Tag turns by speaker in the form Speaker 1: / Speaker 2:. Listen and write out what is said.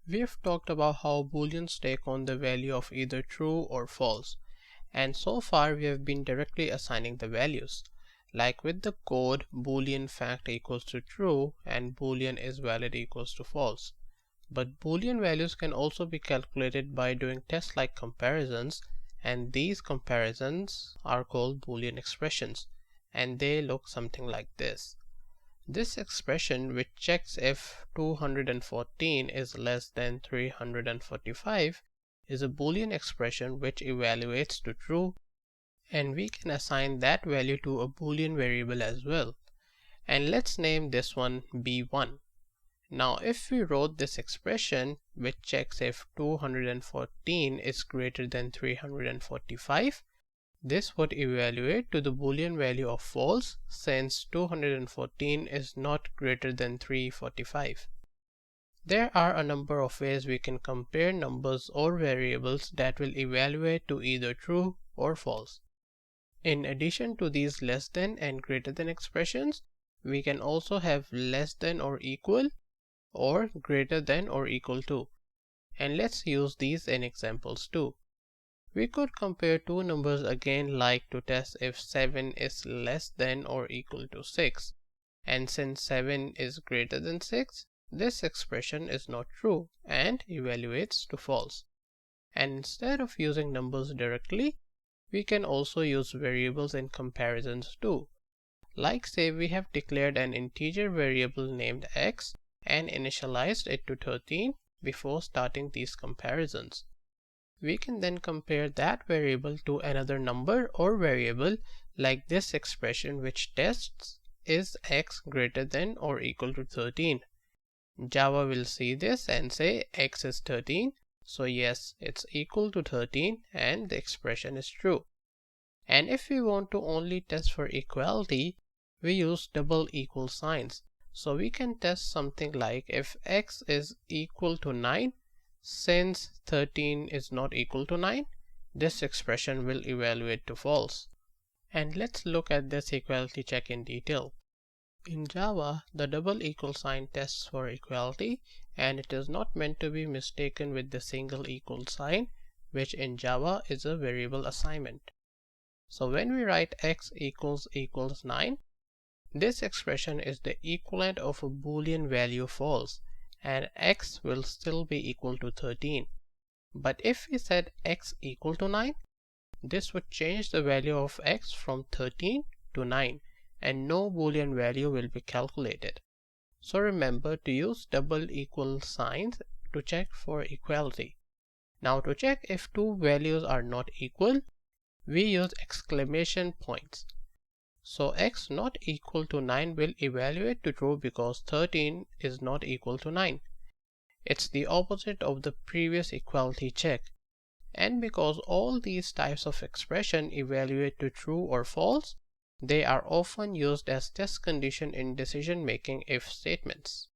Speaker 1: We have talked about how booleans take on the value of either true or false, and so far we have been directly assigning the values. Like with the code, boolean fact equals to true and boolean is valid equals to false. But boolean values can also be calculated by doing test-like comparisons, and these comparisons are called Boolean expressions, and they look something like this. This expression, which checks if 214 is less than 345, is a Boolean expression which evaluates to true, and we can assign that value to a Boolean variable as well. And let's name this one b1. Now if we wrote this expression which checks if 214 is greater than 345, this would evaluate to the Boolean value of false, since 214 is not greater than 345. There are a number of ways we can compare numbers or variables that will evaluate to either true or false. In addition to these less than and greater than expressions, we can also have less than or equal or greater than or equal to. And let's use these in examples too. We could compare two numbers again, like to test if 7 is less than or equal to 6. And since 7 is greater than 6, this expression is not true and evaluates to false. And instead of using numbers directly, we can also use variables in comparisons too. Like say we have declared an integer variable named x and initialized it to 13 before starting these comparisons. We can then compare that variable to another number or variable, like this expression which tests is x greater than or equal to 13. Java will see this and say x is 13, so yes, it's equal to 13 and the expression is true. And if we want to only test for equality, we use double equal signs. So we can test something like if x is equal to 9, since 13 is not equal to 9, this expression will evaluate to false. And let's look at this equality check in detail. In Java, the double equal sign tests for equality, and it is not meant to be mistaken with the single equal sign, which in Java is a variable assignment. So when we write x equals 9, this expression is the equivalent of a Boolean value false, and x will still be equal to 13. But if we said x equal to 9, this would change the value of x from 13 to 9, and no Boolean value will be calculated. So remember to use double equal signs to check for equality. Now to check if two values are not equal, we use exclamation points. So x not equal to 9 will evaluate to true because 13 is not equal to 9. It's the opposite of the previous equality check. And because all these types of expression evaluate to true or false, they are often used as test condition in decision making if statements.